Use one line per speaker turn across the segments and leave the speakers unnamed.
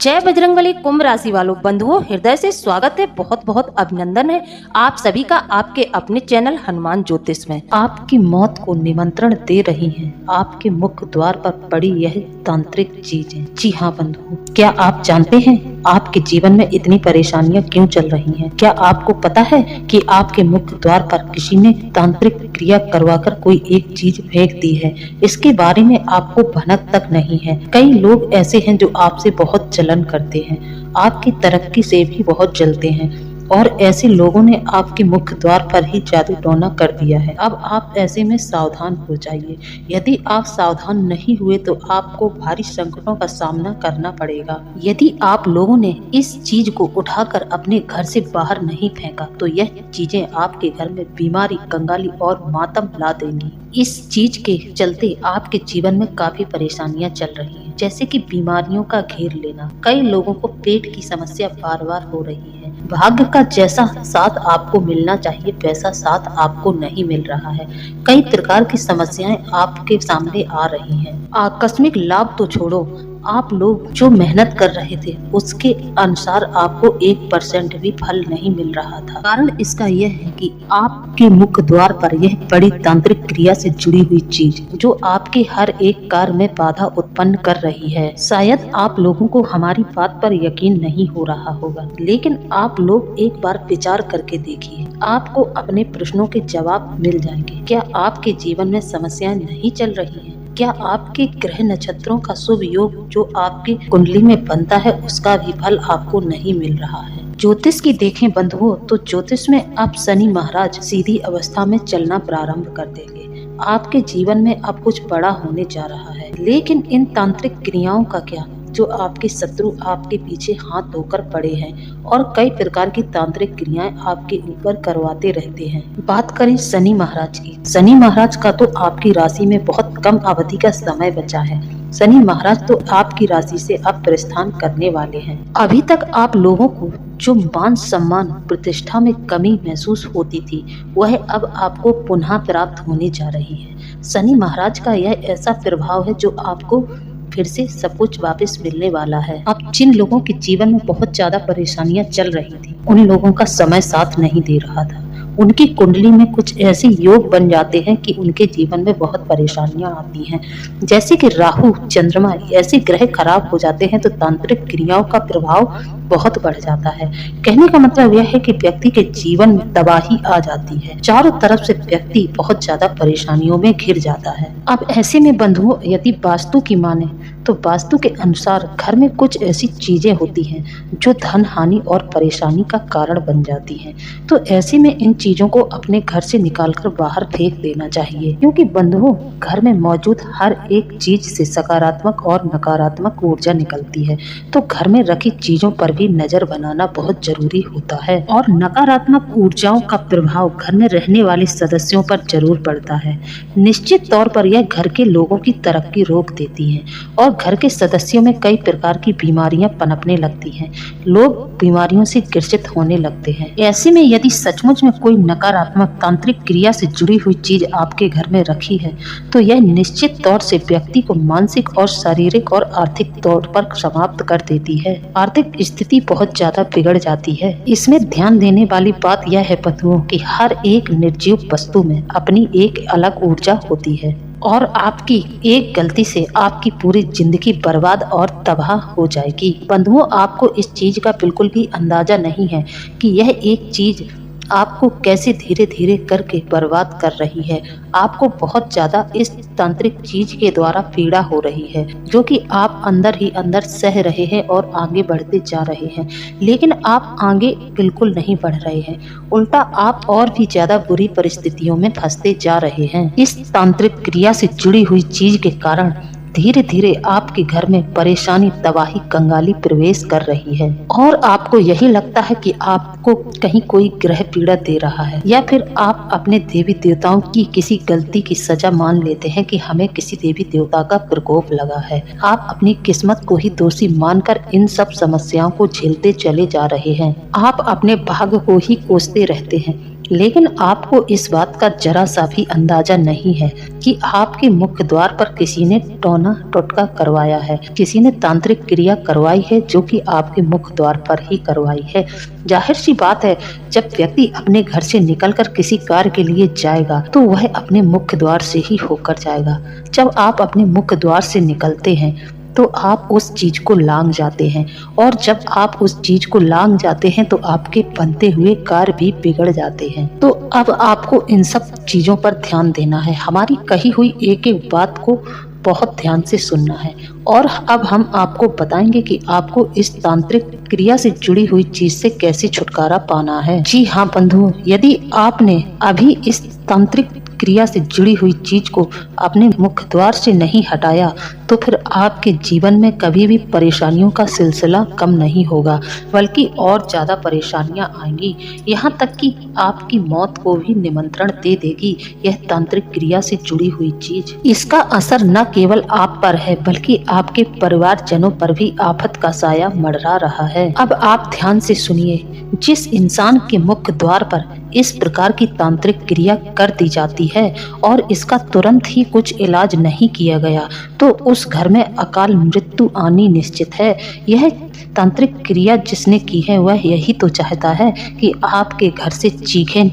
जय बजरंगबली। कुंभ राशि वालों बंधुओं, हृदय से स्वागत है, बहुत बहुत अभिनंदन है आप सभी का आपके अपने चैनल हनुमान ज्योतिष में। आपकी मौत को निमंत्रण दे रही हैं आपके मुख्य द्वार पर पड़ी यह तांत्रिक चीजें। जी हाँ बंधुओं, क्या आप जानते हैं आपके जीवन में इतनी परेशानियां क्यों चल रही हैं? क्या आपको पता है कि आपके मुख्य द्वार पर किसी ने तांत्रिक क्रिया करवाकर कोई एक चीज फेंक दी है? इसके बारे में आपको भनक तक नहीं है। कई लोग ऐसे हैं जो आपसे बहुत जलन करते हैं, आपकी तरक्की से भी बहुत जलते हैं और ऐसे लोगों ने आपके मुख्य द्वार पर ही जादू टोना कर दिया है। अब आप ऐसे में सावधान हो जाइए। यदि आप सावधान नहीं हुए तो आपको भारी संकटों का सामना करना पड़ेगा। यदि आप लोगों ने इस चीज को उठाकर अपने घर से बाहर नहीं फेंका तो यह चीजें आपके घर में बीमारी, कंगाली और मातम ला देंगी। इस चीज के चलते आपके जीवन में काफी परेशानियां चल रही हैं, जैसे कि बीमारियों का घेर लेना। कई लोगों को पेट की समस्या बार बार हो रही है। भाग्य का जैसा साथ आपको मिलना चाहिए वैसा साथ आपको नहीं मिल रहा है। कई प्रकार की समस्याएं आपके सामने आ रही हैं। आकस्मिक लाभ तो छोड़ो, आप लोग जो मेहनत कर रहे थे उसके अनुसार आपको 1% भी फल नहीं मिल रहा था। कारण इसका यह है कि आपके मुख्य द्वार पर यह बड़ी तांत्रिक क्रिया से जुड़ी हुई चीज जो आपके हर एक कार्य में बाधा उत्पन्न कर रही है। शायद आप लोगों को हमारी बात पर यकीन नहीं हो रहा होगा, लेकिन आप लोग एक बार विचार करके देखिए, आपको अपने प्रश्नों के जवाब मिल जाएंगे। क्या आपके जीवन में समस्याएं नहीं चल रही हैं? क्या आपके ग्रह नक्षत्रों का शुभ योग जो आपकी कुंडली में बनता है उसका भी फल आपको नहीं मिल रहा है? ज्योतिष की देखें बंधुओं तो ज्योतिष में अब शनि महाराज सीधी अवस्था में चलना प्रारंभ कर देंगे। आपके जीवन में अब कुछ बड़ा होने जा रहा है। लेकिन इन तांत्रिक क्रियाओं का क्या, जो आपके शत्रु आपके पीछे हाथ धोकर पड़े हैं और कई प्रकार की तांत्रिक क्रियाएं आपके ऊपर करवाते रहते हैं। बात करें शनि महाराज की। शनि महाराज का तो आपकी राशि में बहुत कम अवधि का समय बचा है। शनि महाराज तो आपकी राशि से अब प्रस्थान करने वाले हैं। अभी तक आप लोगों को जो मान सम्मान प्रतिष्ठा में कमी महसूस होती थी वह अब आपको पुनः प्राप्त होने जा रही है। शनि महाराज का यह ऐसा प्रभाव है जो आपको फिर से सब कुछ वापस मिलने वाला है। अब जिन लोगों के जीवन में बहुत ज्यादा परेशानियां चल रही थी उन लोगों का समय साथ नहीं दे रहा था। उनकी कुंडली में कुछ ऐसे योग बन जाते हैं कि उनके जीवन में बहुत परेशानियां आती हैं। जैसे कि राहु, चंद्रमा ऐसे ग्रह खराब हो जाते हैं तो तांत्रिक क्रियाओं का प्रभाव बहुत बढ़ जाता है। कहने का मतलब यह है कि व्यक्ति के जीवन में तबाही आ जाती है। चारों तरफ से व्यक्ति बहुत ज्यादा परेशानियों में घिर जाता है। अब ऐसे में बंधुओं, यदि वास्तु की माने तो वास्तु के अनुसार घर में कुछ ऐसी चीजें होती हैं जो धन हानि और परेशानी का कारण बन जाती हैं। तो ऐसे में इन चीजों को अपने घर से निकालकर बाहर फेंक देना चाहिए, क्योंकि बंधुओं घर में मौजूद हर एक चीज से सकारात्मक और नकारात्मक ऊर्जा निकलती है। तो घर में रखी चीजों पर भी नजर बनाना बहुत जरूरी होता है और नकारात्मक ऊर्जाओं का प्रभाव घर में रहने वाले सदस्यों पर जरूर पड़ता है। निश्चित तौर पर यह घर के लोगों की तरक्की रोक देती है और घर के सदस्यों में कई प्रकार की बीमारियां पनपने लगती हैं। लोग बीमारियों से ग्रसित होने लगते हैं। ऐसे में यदि सचमुच में कोई नकारात्मक तांत्रिक क्रिया से जुड़ी हुई चीज आपके घर में रखी है तो यह निश्चित तौर से व्यक्ति को मानसिक और शारीरिक और आर्थिक तौर पर समाप्त कर देती है। आर्थिक स्थिति बहुत ज्यादा बिगड़ जाती है। इसमें ध्यान देने वाली बात यह है बंधुओं कि हर एक निर्जीव वस्तु में अपनी एक अलग ऊर्जा होती है और आपकी एक गलती से आपकी पूरी जिंदगी बर्बाद और तबाह हो जाएगी। बंधुओं, आपको इस चीज का बिल्कुल भी अंदाजा नहीं है कि यह एक चीज आपको कैसे धीरे धीरे करके बर्बाद कर रही है। आपको बहुत ज्यादा इस तांत्रिक चीज के द्वारा पीड़ा हो रही है जो कि आप अंदर ही अंदर सह रहे हैं और आगे बढ़ते जा रहे हैं, लेकिन आप आगे बिल्कुल नहीं बढ़ रहे हैं। उल्टा आप और भी ज्यादा बुरी परिस्थितियों में फंसते जा रहे हैं। इस तांत्रिक क्रिया से जुड़ी हुई चीज के कारण धीरे धीरे आपके घर में परेशानी, तबाही, कंगाली प्रवेश कर रही है और आपको यही लगता है कि आपको कहीं कोई ग्रह पीड़ा दे रहा है, या फिर आप अपने देवी देवताओं की किसी गलती की सजा मान लेते हैं कि हमें किसी देवी देवता का प्रकोप लगा है। आप अपनी किस्मत को ही दोषी मानकर इन सब समस्याओं को झेलते चले जा रहे हैं। आप अपने भाग्य को ही कोसते रहते हैं लेकिन आपको इस बात का जरा सा भी अंदाजा नहीं है कि आपके मुख्य द्वार पर किसी ने टोना टोटका करवाया है, किसी ने तांत्रिक क्रिया करवाई है जो कि आपके मुख्य द्वार पर ही करवाई है। जाहिर सी बात है, जब व्यक्ति अपने घर से निकलकर किसी कार्य के लिए जाएगा तो वह अपने मुख्य द्वार से ही होकर जाएगा। जब आप अपने मुख्य द्वार से निकलते हैं तो आप उस चीज को लांग जाते हैं, और जब आप उस चीज को लांग जाते हैं तो आपके बनते हुए कार्य भी बिगड़ जाते हैं। तो अब आपको इन सब चीजों पर ध्यान देना है। हमारी कही हुई एक एक बात को बहुत ध्यान से सुनना है। और अब हम आपको बताएंगे कि आपको इस तांत्रिक क्रिया से जुड़ी हुई चीज से कैसे छुटकारा पाना है। जी हाँ बंधुओं, यदि आपने अभी इस तांत्रिक क्रिया से जुड़ी हुई चीज को अपने मुख्य द्वार से नहीं हटाया तो फिर आपके जीवन में कभी भी परेशानियों का सिलसिला कम नहीं होगा, बल्कि और ज्यादा परेशानियां आएंगी। यहाँ तक कि आपकी मौत को भी निमंत्रण दे देगी यह तांत्रिक क्रिया से जुड़ी हुई चीज। इसका असर न केवल आप पर है बल्कि आपके परिवारजनों पर भी आफत का साया मंडरा रहा है। अब आप ध्यान से सुनिए, जिस इंसान के मुख्य द्वार पर इस प्रकार की तांत्रिक क्रिया कर दी जाती है और इसका तुरंत ही कुछ इलाज नहीं किया गया तो उस घर में अकाल मृत्यु आनी निश्चित है। यह तांत्रिक क्रिया जिसने की है वह यही तो चाहता है कि आपके घर से चीखें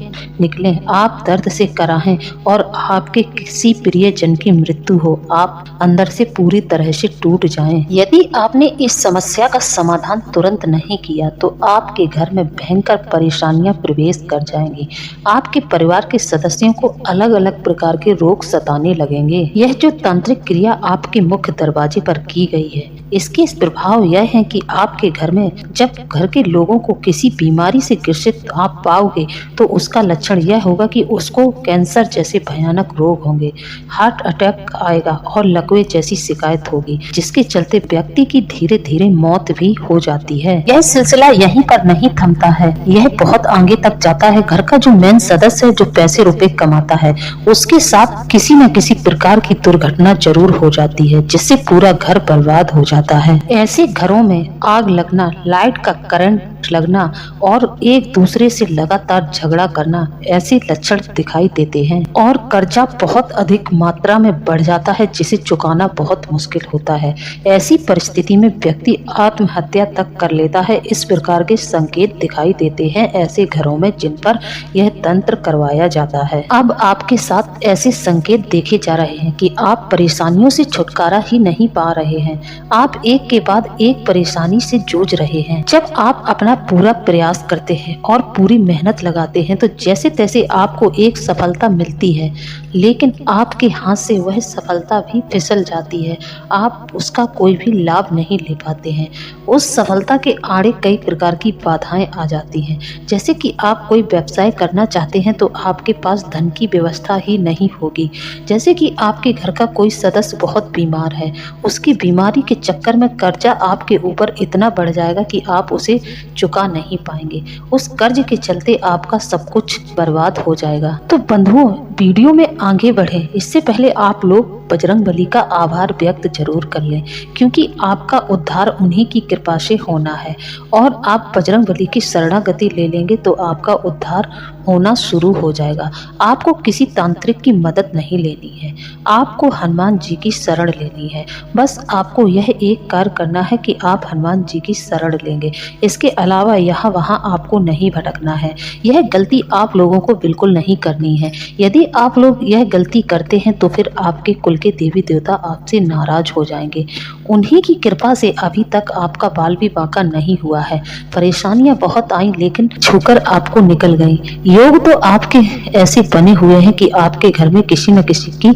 निकलें, आप दर्द से कराहें और आपके किसी प्रियजन की मृत्यु हो, आप अंदर से पूरी तरह से टूट जाएं। यदि आपने इस समस्या का समाधान तुरंत नहीं किया तो आपके घर में भयंकर परेशानियां प्रवेश कर जाएंगी। आपके परिवार के सदस्यों को अलग अलग प्रकार के रोग सताने लगेंगे। यह जो तांत्रिक क्रिया आपके मुख्य दरवाजे पर की गई है, इसके प्रभाव यह है कि आपके घर में जब घर के लोगों को किसी बीमारी से ग्रसित आप पाओगे तो उसका लक्षण यह होगा कि उसको कैंसर जैसे भयानक रोग होंगे, हार्ट अटैक आएगा और लकवे जैसी शिकायत होगी, जिसके चलते व्यक्ति की धीरे धीरे मौत भी हो जाती है। यह सिलसिला यहीं पर नहीं थमता है, यह बहुत आगे तक जाता है। घर का जो मेन सदस्य है, जो पैसे रुपए कमाता है, उसके साथ किसी न किसी प्रकार की दुर्घटना जरूर हो जाती है जिससे पूरा घर बर्बाद हो जाता है। ऐसे घरों में आग लगना, लाइट का करंट लगना और एक दूसरे से लगातार झगड़ा करना, ऐसे लक्षण दिखाई देते हैं। और कर्जा बहुत अधिक मात्रा में बढ़ जाता है जिसे चुकाना बहुत मुश्किल होता है। ऐसी परिस्थिति में व्यक्ति आत्महत्या तक कर लेता है। इस प्रकार के संकेत दिखाई देते हैं ऐसे घरों में जिन पर यह तंत्र करवाया जाता है। अब आपके साथ ऐसे संकेत देखे जा रहे हैं कि आप परेशानियों से छुटकारा ही नहीं पा रहे हैं, आप एक के बाद एक परेशानी से जूझ रहे हैं। जब आप अपना पूरा प्रयास करते हैं और पूरी मेहनत लगाते हैं तो जैसे तैसे आपको एक सफलता मिलती है, लेकिन आपके हाथ से वह सफलता भी फिसल जाती है, आप उसका कोई भी लाभ नहीं ले पाते हैं। उस सफलता के आड़े कई प्रकार की बाधाएं आ जाती हैं। जैसे कि आप कोई व्यवसाय करना चाहते हैं तो आपके पास धन की व्यवस्था ही नहीं होगी। जैसे कि आपके घर का कोई सदस्य बहुत बीमार है, उसकी बीमारी के चक्कर में कर्जा आपके ऊपर इतना बढ़ जाएगा कि आप उसे चुका नहीं पाएंगे। उस कर्ज के चलते आपका सब कुछ बर्बाद हो जाएगा। तो बंधुओं, वीडियो में आगे बढ़े इससे पहले आप लोग बजरंगबली का आभार व्यक्त जरूर कर लें, क्योंकि आपका उद्धार उन्हीं की कृपा से होना है। और आप बजरंगबली की शरणागति ले लेंगे तो आपका उद्धार होना शुरू हो जाएगा। आपको किसी तांत्रिक की मदद नहीं लेनी है, आपको हनुमान जी की शरण लेनी है। बस आपको यह एक कार्य करना है कि आप हनुमान जी की शरण लेंगे। इसके अलावा यहाँ वहाँ आपको नहीं भटकना है। यह गलती आप लोगों को बिल्कुल नहीं करनी है। यदि आप लोग यह गलती करते हैं तो फिर आपके कुल के देवी देवता आपसे नाराज हो जाएंगे। उन्हीं की कृपा से अभी तक आपका बाल भी बांका नहीं हुआ है। परेशानियां बहुत आई लेकिन छूकर आपको निकल गई। योग तो आपके ऐसे बने हुए हैं कि आपके घर में किसी न किसी की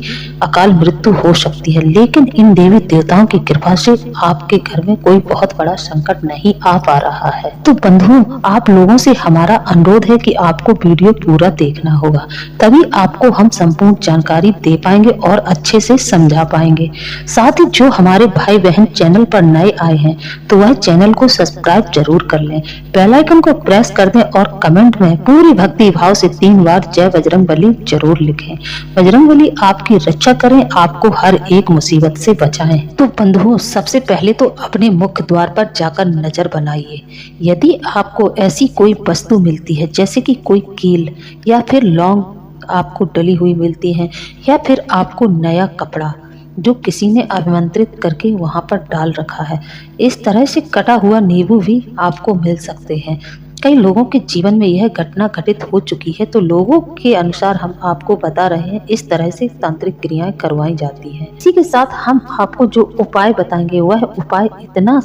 अकाल मृत्यु हो सकती है, लेकिन इन देवी देवताओं की कृपा से आपके घर में कोई बहुत बड़ा संकट नहीं आ पा रहा है। तो बंधुओं, आप लोगों से हमारा अनुरोध है कि आपको वीडियो पूरा देखना होगा, तभी आपको हम संपूर्ण जानकारी दे पाएंगे और अच्छे से समझा पाएंगे। साथ ही जो हमारे भाई बहन चैनल पर नए आए हैं तो वह चैनल को सब्सक्राइब जरूर कर लें, बेल आइकन को प्रेस कर दें और कमेंट में पूरी भक्ति भाव से 3 बार जय बजरंगबली जरूर लिखें। बजरंगबली आपकी रक्षा पूजा करें, आपको हर एक मुसीबत से बचाएं। तो बंधुओं, सबसे पहले तो अपने मुख्य द्वार पर जाकर नजर बनाइए। यदि आपको ऐसी कोई वस्तु मिलती है, जैसे कि कोई कील या फिर लौंग आपको डली हुई मिलती है, या फिर आपको नया कपड़ा जो किसी ने अभिमंत्रित करके वहां पर डाल रखा है, इस तरह से कटा हुआ नींबू भी आपको मिल सकते हैं। कई लोगों के जीवन में यह घटना घटित हो चुकी है, तो लोगों के अनुसार हम आपको बता रहे हैं, इस तरह से तांत्रिक क्रियाएं करवाई जाती हैं। इसी के साथ हम आपको जो उपाय बताएंगे वह उपाय इतना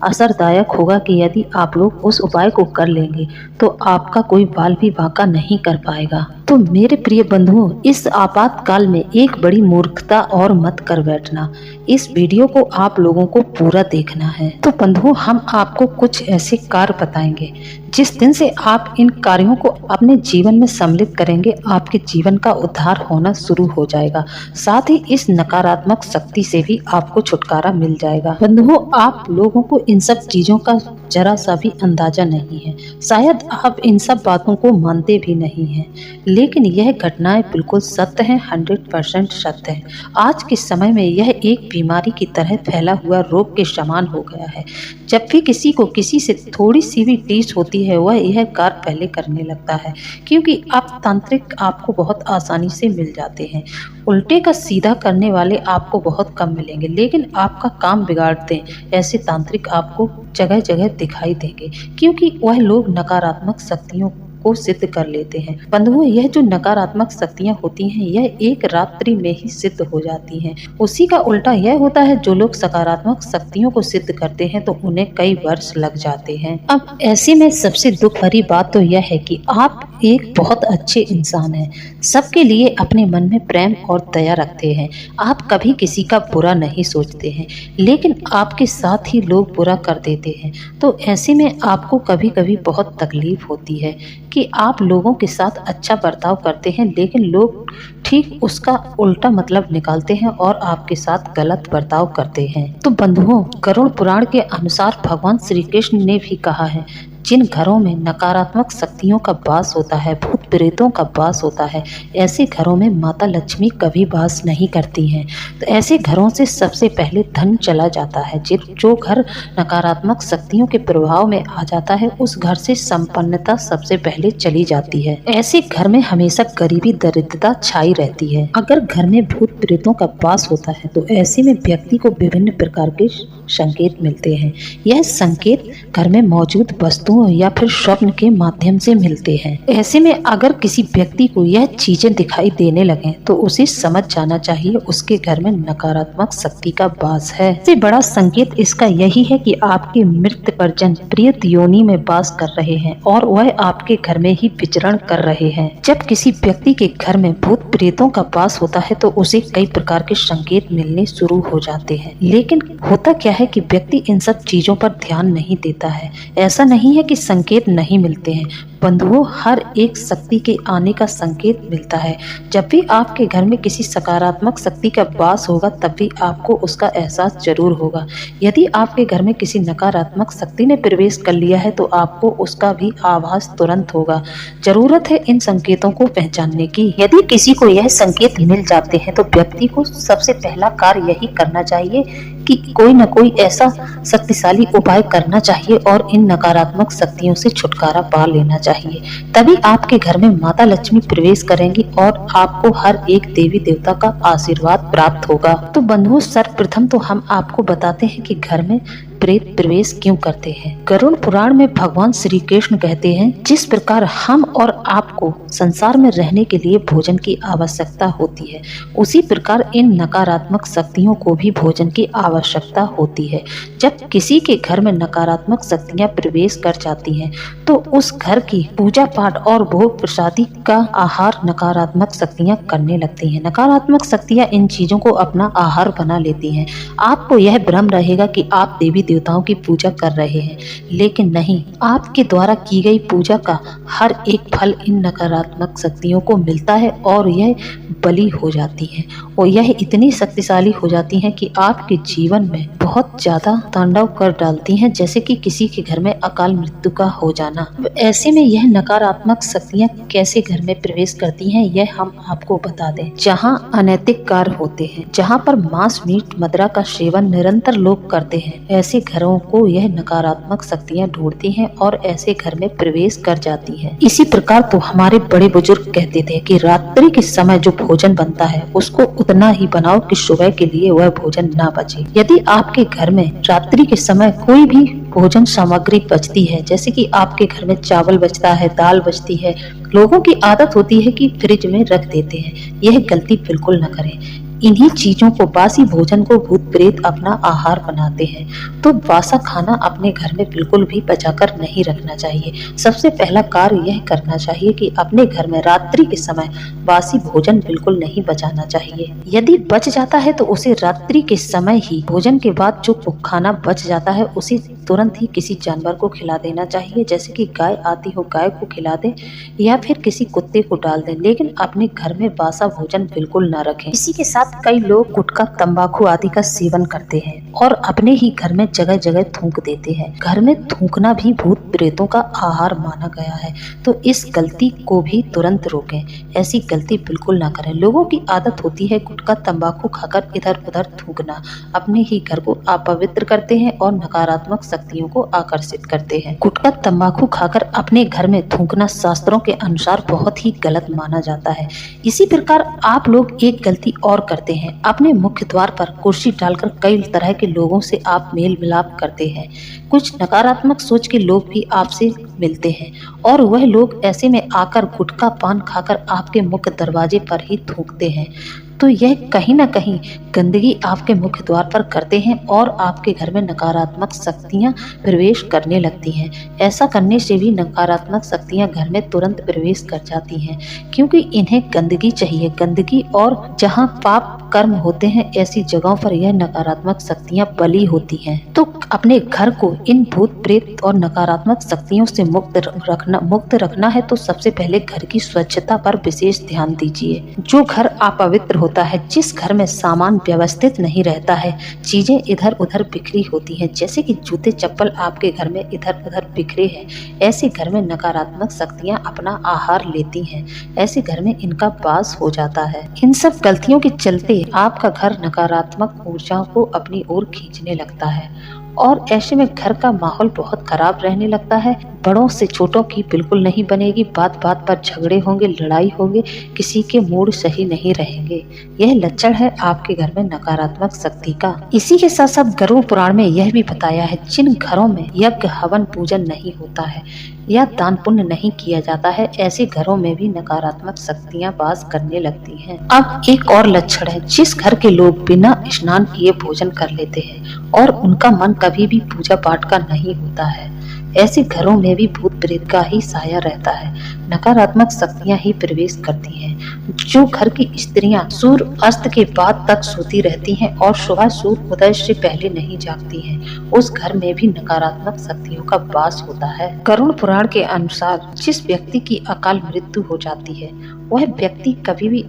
असरदायक होगा कि यदि आप लोग उस उपाय को कर लेंगे तो आपका कोई बाल भी बांका नहीं कर पाएगा। तो मेरे प्रिय बंधुओं, इस आपातकाल में एक बड़ी मूर्खता और मत कर बैठना। इस वीडियो को आप लोगों को पूरा देखना है। तो बंधुओं, हम आपको कुछ ऐसे कार्य बताएंगे, जिस दिन से आप इन कार्यों को अपने जीवन में सम्मिलित करेंगे, आपके जीवन का उद्धार होना शुरू हो जाएगा। साथ ही इस नकारात्मक शक्ति से भी आपको छुटकारा मिल जाएगा। बंधुओं, आप लोगों को इन सब चीजों का जरा सा भी अंदाजा नहीं है। शायद आप इन सब बातों को मानते भी नहीं हैं, लेकिन यह घटनाएं बिल्कुल सत्य हैं, 100% सत्य है। आज के समय में यह एक बीमारी की तरह फैला हुआ रोग के समान हो गया है। जब भी किसी को किसी से थोड़ी सी भी टीस होती है, वह यह कार्य पहले करने लगता है, क्योंकि अब तांत्रिक आपको बहुत आसानी से मिल जाते हैं। उल्टे का सीधा करने वाले आपको बहुत कम मिलेंगे, लेकिन आपका काम बिगाड़ते ऐसे तांत्रिक आपको जगह जगह दिखाई देंगे, क्योंकि वह लोग नकारात्मक शक्तियों को सिद्ध कर लेते हैं। बंधुओं, यह जो नकारात्मक शक्तियां होती हैं, यह एक रात्रि में ही सिद्ध हो जाती हैं। उसी का उल्टा यह होता है, जो लोग सकारात्मक शक्तियों को सिद्ध करते हैं तो उन्हें कई वर्ष लग जाते हैं। अब ऐसे में सबसे दुख भरी बात तो यह है कि आप एक बहुत अच्छे इंसान हैं, सबके लिए अपने मन में प्रेम और दया रखते हैं, आप कभी किसी का बुरा नहीं सोचते हैं, लेकिन आपके साथ ही लोग बुरा कर देते हैं। तो ऐसे में आपको कभी कभी बहुत तकलीफ होती है कि आप लोगों के साथ अच्छा बर्ताव करते हैं, लेकिन लोग ठीक उसका उल्टा मतलब निकालते हैं और आपके साथ गलत बर्ताव करते हैं। तो बंधुओं, गरुड़ पुराण के अनुसार भगवान श्री कृष्ण ने भी कहा है, जिन घरों में नकारात्मक शक्तियों का वास होता है, भूत प्रेतों का वास होता है, ऐसे घरों में माता लक्ष्मी कभी वास नहीं करती हैं। तो ऐसे घरों से सबसे पहले धन चला जाता है। जो घर नकारात्मक शक्तियों के प्रभाव में आ जाता है, उस घर से संपन्नता सबसे पहले चली जाती है। ऐसे घर में हमेशा गरीबी दरिद्रता छाई रहती है। अगर घर में भूत प्रेतों का वास होता है तो ऐसे में व्यक्ति को विभिन्न प्रकार के संकेत मिलते हैं। यह संकेत घर में मौजूद वस्तुओं या फिर स्वप्न के माध्यम से मिलते हैं। ऐसे में अगर किसी व्यक्ति को यह चीजें दिखाई देने लगे तो उसे समझ जाना चाहिए उसके घर में नकारात्मक शक्ति का वास है। सबसे बड़ा संकेत इसका यही है कि आपके मृत परिजन प्रेत योनि में वास कर रहे हैं और वह आपके घर में ही विचरण कर रहे हैं। जब किसी व्यक्ति के घर में भूत प्रेतों का वास होता है तो उसे कई प्रकार के संकेत मिलने शुरू हो जाते हैं, लेकिन होता क्या है कि व्यक्ति इन सब चीजों पर ध्यान नहीं देता है। ऐसा नहीं है कि संकेत नहीं मिलते हैं। बंधुओं, हर एक शक्ति के आने का संकेत मिलता है। जब भी आपके घर में किसी सकारात्मक शक्ति का वास होगा, तब भी आपको उसका एहसास जरूर होगा। यदि आपके घर में किसी नकारात्मक शक्ति ने प्रवेश कर लिया है तो आपको उसका भी आभास तुरंत होगा। जरूरत है इन संकेतों को पहचानने की। यदि किसी को यह संकेत मिल जाते हैं तो व्यक्ति को सबसे पहला कार्य यही करना चाहिए कि कोई न कोई ऐसा शक्तिशाली उपाय करना चाहिए और इन नकारात्मक शक्तियों से छुटकारा पा लेना चाहिए। तभी आपके घर में माता लक्ष्मी प्रवेश करेंगी और आपको हर एक देवी देवता का आशीर्वाद प्राप्त होगा। तो बंधुओं, सर्वप्रथम तो हम आपको बताते हैं कि घर में प्रेत प्रवेश क्यों करते हैं। गरुड़ पुराण में भगवान श्री कृष्ण कहते हैं, जिस प्रकार हम और आपको संसार में रहने के लिए भोजन की आवश्यकता होती है, उसी प्रकार इन नकारात्मक शक्तियों को भी भोजन की आवश्यकता होती है। जब किसी के घर में नकारात्मक शक्तियां प्रवेश कर जाती हैं तो उस घर की पूजा पाठ और भोग प्रसादी का आहार नकारात्मक शक्तियां करने लगती हैं। नकारात्मक शक्तियां इन चीजों को अपना आहार बना लेती हैं। आपको यह भ्रम रहेगा कि आप देवी देवताओं की पूजा कर रहे हैं, लेकिन नहीं, आपके द्वारा की गई पूजा का हर एक फल इन नकारात्मक शक्तियों को मिलता है और यह बलि हो जाती है और यह इतनी शक्तिशाली हो जाती हैं कि आपके जीवन में बहुत ज्यादा तांडव कर डालती हैं, जैसे कि किसी के घर में अकाल मृत्यु का हो जाना। ऐसे में यह नकारात्मक शक्तियां कैसे घर में प्रवेश करती हैं, यह हम आपको बता दें। जहां अनैतिक कार्य होते हैं, जहां पर मांस मीट मदिरा का सेवन निरंतर लोग करते हैं, ऐसे घरों को यह नकारात्मक शक्तियां ढूंढती हैं और ऐसे घर में प्रवेश कर जाती हैं। इसी प्रकार तो हमारे बड़े बुजुर्ग कहते थे कि रात्रि के समय जो भोजन बनता है उसको उतना ही बनाओ कि सुबह के लिए वह भोजन ना बचे। यदि आपके घर में रात्रि के समय कोई भी भोजन सामग्री बचती है, जैसे कि आपके घर में चावल बचता है, दाल बचती है, लोगों की आदत होती है कि फ्रिज में रख देते हैं। यह गलती बिल्कुल न करें। इन्हीं चीजों को, बासी भोजन को भूत प्रेत अपना आहार बनाते हैं, तो बासा खाना अपने घर में बिल्कुल भी बचाकर नहीं रखना चाहिए। सबसे पहला कार्य यह करना चाहिए कि अपने घर में रात्रि के समय बासी भोजन बिल्कुल नहीं बचाना चाहिए। यदि बच जाता है तो उसे रात्रि के समय ही, भोजन के बाद जो खाना बच जाता है उसे तुरंत ही किसी जानवर को खिला देना चाहिए, जैसे कि गाय आती हो, गाय को खिला दे या फिर किसी कुत्ते को डाल दें, लेकिन अपने घर में बासा भोजन बिल्कुल न रखें। इसी के साथ कई लोग गुटखा, तंबाकू आदि का सेवन करते हैं और अपने ही घर में जगह जगह थूक देते हैं। घर में थूकना भी भूत प्रेतों का आहार माना गया है, तो इस गलती को भी तुरंत रोकें। ऐसी गलती बिल्कुल ना करें। लोगों की आदत होती है गुटखा, तंबाकू खाकर इधर उधर थूकना, अपने ही घर को अपवित्र करते हैं और नकारात्मक शक्तियों को आकर्षित करते हैं। गुटखा, तंबाकू खाकर अपने घर में थूकना शास्त्रों के अनुसार बहुत ही गलत माना जाता है। इसी प्रकार आप लोग एक गलती और करते हैं, अपने मुख्य द्वार पर कुर्सी डालकर कई तरह के लोगों से आप मेल मिलाप करते हैं। कुछ नकारात्मक सोच के लोग भी आपसे मिलते हैं और वह लोग ऐसे में आकर गुटखा पान खाकर आपके मुख्य दरवाजे पर ही थूकते हैं, तो यह कहीं न कहीं गंदगी आपके मुख्य द्वार पर करते हैं और आपके घर में नकारात्मक शक्तियां प्रवेश करने लगती हैं। ऐसा करने से भी नकारात्मक शक्तियां घर में तुरंत प्रवेश कर जाती हैं, क्योंकि इन्हें गंदगी चाहिए। गंदगी और जहां पाप कर्म होते हैं, ऐसी जगहों पर यह नकारात्मक शक्तियां बली होती हैं। तो अपने घर को इन भूत प्रेत और नकारात्मक शक्तियों से मुक्त रखना है तो सबसे पहले घर की स्वच्छता पर विशेष ध्यान दीजिए। जो घर अपवित्र होता है, जिस घर में सामान व्यवस्थित नहीं रहता है, चीजें इधर उधर बिखरी होती हैं, जैसे कि जूते चप्पल आपके घर में इधर उधर बिखरे हैं, ऐसे घर में नकारात्मक शक्तियां अपना आहार लेती हैं। ऐसे घर में इनका वास हो जाता है। इन सब गलतियों के चलते आपका घर नकारात्मक ऊर्जाओं को अपनी ओर खींचने लगता है और ऐसे में घर का माहौल बहुत खराब रहने लगता है। बड़ों से छोटों की बिल्कुल नहीं बनेगी, बात बात पर झगड़े होंगे, लड़ाई होंगे, किसी के मूड सही नहीं रहेंगे। यह लक्षण है आपके घर में नकारात्मक शक्ति का। इसी के साथ साथ गरुड़ पुराण में यह भी बताया है, जिन घरों में यज्ञ, हवन, पूजन नहीं होता है या दान पुण्य नहीं किया जाता है, ऐसे घरों में भी नकारात्मक शक्तियां वास करने लगती हैं। अब एक और लक्षण है, जिस घर के लोग बिना स्नान किए भोजन कर लेते हैं और उनका मन कभी भी पूजा पाठ का नहीं होता है, ऐसे घरों में भी भूत प्रेत का ही साया रहता है। नकारात्मक शक्तियां ही प्रवेश करती हैं। जो घर की स्त्रियां सूर्य अस्त के बाद तक सोती रहती हैं और सुबह सूर्य उदय से पहले नहीं जागती हैं, उस घर में भी नकारात्मक शक्तियों का वास होता है। गरुड़ पुराण के अनुसार जिस व्यक्ति की अकाल मृत्यु हो जाती है, वह व्यक्ति कभी भी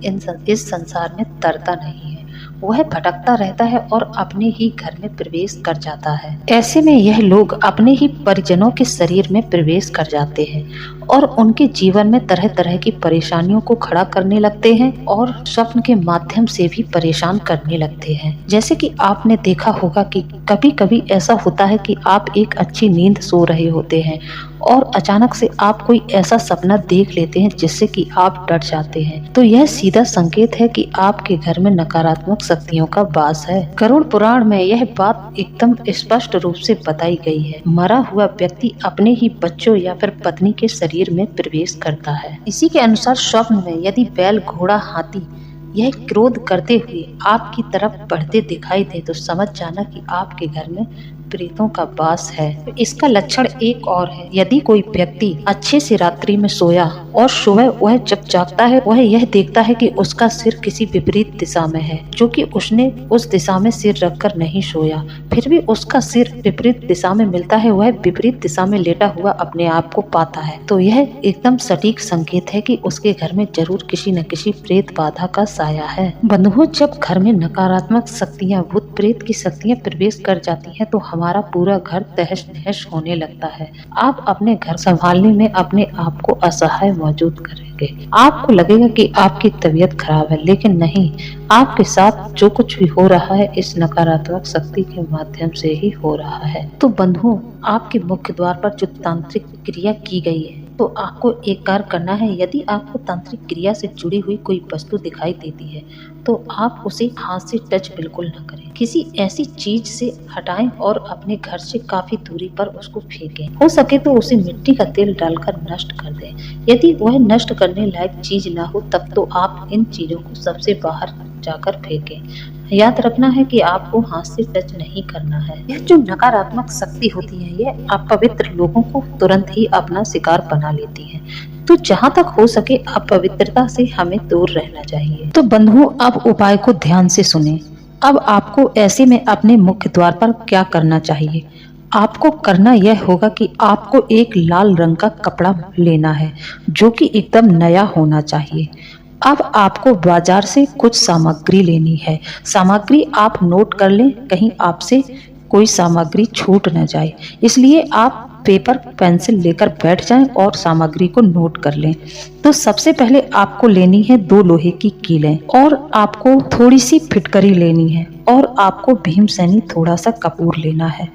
इस संसार में तरता नहीं है। वह भटकता रहता है और अपने ही घर में प्रवेश कर जाता है। ऐसे में यह लोग अपने ही परिजनों के शरीर में प्रवेश कर जाते हैं और उनके जीवन में तरह तरह की परेशानियों को खड़ा करने लगते हैं और स्वप्न के माध्यम से भी परेशान करने लगते हैं। जैसे कि आपने देखा होगा कि कभी कभी ऐसा होता है कि आप एक अच्छी नींद सो रहे होते हैं और अचानक से आप कोई ऐसा सपना देख लेते हैं जिससे कि आप डर जाते हैं, तो यह सीधा संकेत है कि आपके घर में नकारात्मक शक्तियों का वास है। गरुड़ पुराण में यह बात एकदम स्पष्ट रूप से बताई गई है। मरा हुआ व्यक्ति अपने ही बच्चों या फिर पत्नी के शरीर में प्रवेश करता है। इसी के अनुसार स्वप्न में यदि बैल, घोड़ा, हाथी यह क्रोध करते हुए आपकी तरफ बढ़ते दिखाई दे तो समझ जाना कि आपके घर में प्रेतों का वास है। इसका लक्षण एक और है, यदि कोई व्यक्ति अच्छे से रात्रि में सोया और सुबह वह जब जागता है वह यह देखता है कि उसका सिर किसी विपरीत दिशा में है, जो कि उसने उस दिशा में सिर रखकर नहीं सोया, फिर भी उसका सिर विपरीत दिशा में मिलता है, वह विपरीत दिशा में लेटा हुआ अपने आप को पाता है, तो यह एकदम सटीक संकेत है कि उसके घर में जरूर किसी न किसी प्रेत बाधा का साया है। बंधुओं, जब घर में नकारात्मक शक्तियाँ, भूत प्रेत की शक्तियाँ प्रवेश कर जाती हैं तो हमारा पूरा घर तहस नहस होने लगता है। आप अपने घर संभालने में अपने आप को असहाय महसूस करेंगे। आपको लगेगा कि आपकी तबीयत खराब है, लेकिन नहीं, आपके साथ जो कुछ भी हो रहा है इस नकारात्मक शक्ति के माध्यम से ही हो रहा है। तो बंधुओं, आपके मुख्य द्वार पर जो तांत्रिक क्रिया की गई है, तो आपको एक कार्य करना है। यदि आपको तांत्रिक क्रिया से जुड़ी हुई कोई वस्तु दिखाई देती है तो आप उसे हाथ से टच बिल्कुल न करें, किसी ऐसी चीज से हटाएं और अपने घर से काफी दूरी पर उसको फेंकें। हो सके तो उसे मिट्टी का तेल डालकर नष्ट कर दें। यदि वह नष्ट करने लायक चीज ना हो तब तो आप इन चीजों को सबसे बाहर जाकर फेंकें। याद रखना है कि आपको हाथ से टच नहीं करना है। यह जो नकारात्मक शक्ति होती है यह अपवित्र लोगों को तुरंत ही अपना शिकार बना लेती है, तो जहाँ तक हो सके अपवित्रता से हमें दूर रहना चाहिए। तो बंधुओं, अब उपाय को ध्यान से सुने। अब आपको ऐसे में अपने मुख्य द्वार पर क्या करना चाहिए? आपको करना यह होगा कि आपको एक लाल रंग का कपड़ा लेना है जो कि एकदम नया होना चाहिए। अब आपको बाजार से कुछ सामग्री लेनी है। सामग्री आप नोट कर लें, कहीं आपसे कोई सामग्री छूट न जाए, इसलिए आप पेपर पेंसिल लेकर बैठ जाएं और सामग्री को नोट कर लें। तो सबसे पहले आपको लेनी है 2 लोहे की कीलें और आपको थोड़ी सी फिटकरी लेनी है और आपको भीमसेनी थोड़ा सा कपूर लेना है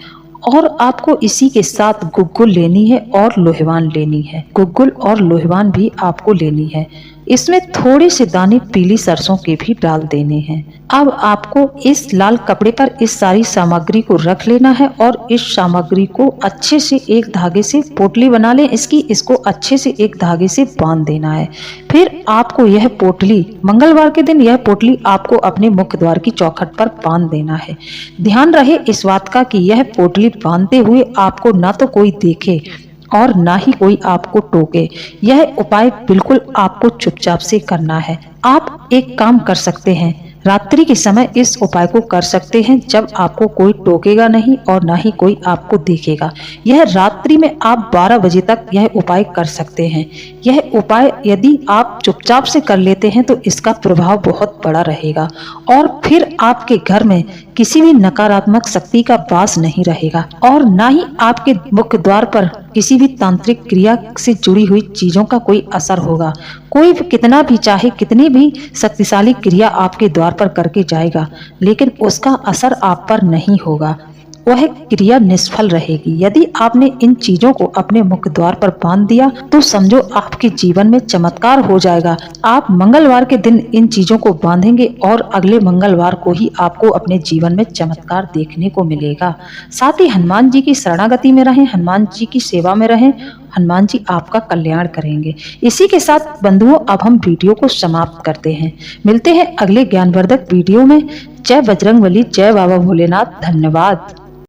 और आपको इसी के साथ गुग्गुल लेनी है और लोहेवान लेनी है। गुग्गुल और लोहेवान भी आपको लेनी है। इसमें थोड़े से दाने पीली सरसों के भी डाल देने हैं। अब आपको इस लाल कपड़े पर इस सारी सामग्री को रख लेना है और इस सामग्री को अच्छे से एक धागे से पोटली बना लें। इसको अच्छे से एक धागे से बांध देना है। फिर आपको यह पोटली मंगलवार के दिन यह पोटली आपको अपने मुख्य द्वार की चौखट पर बांध देना है। ध्यान रहे इस बात का कि यह पोटली बांधते हुए आपको ना तो कोई देखे और ना ही कोई आपको टोके। यह उपाय बिल्कुल आपको चुपचाप से करना है। आप एक काम कर सकते हैं, रात्रि के समय इस उपाय को कर सकते हैं जब आपको कोई टोकेगा नहीं और ना ही कोई आपको देखेगा। यह रात्रि में आप 12 बजे तक यह उपाय कर सकते हैं। यह उपाय यदि आप चुपचाप से कर लेते हैं तो इसका प्रभाव बहुत बड़ा रहेगा और फिर आपके घर में किसी भी नकारात्मक शक्ति का वास नहीं रहेगा और ना ही आपके मुख्य द्वार पर किसी भी तांत्रिक क्रिया से जुड़ी हुई चीजों का कोई असर होगा। कोई भी कितना भी चाहे कितनी भी शक्तिशाली क्रिया आपके द्वार पर करके जाएगा, लेकिन उसका असर आप पर नहीं होगा, वह क्रिया निष्फल रहेगी। यदि आपने इन चीजों को अपने मुख्य द्वार पर बांध दिया तो समझो आपके जीवन में चमत्कार हो जाएगा। आप मंगलवार के दिन इन चीजों को बांधेंगे और अगले मंगलवार को ही आपको अपने जीवन में चमत्कार देखने को मिलेगा। साथ ही हनुमान जी की शरणागति में रहें, हनुमान जी की सेवा में रहें, हनुमान जी आपका कल्याण करेंगे। इसी के साथ बंधुओं, अब हम वीडियो को समाप्त करते हैं। मिलते हैं अगले ज्ञानवर्धक वीडियो में। जय बजरंगबली, जय बाबा भोलेनाथ। धन्यवाद।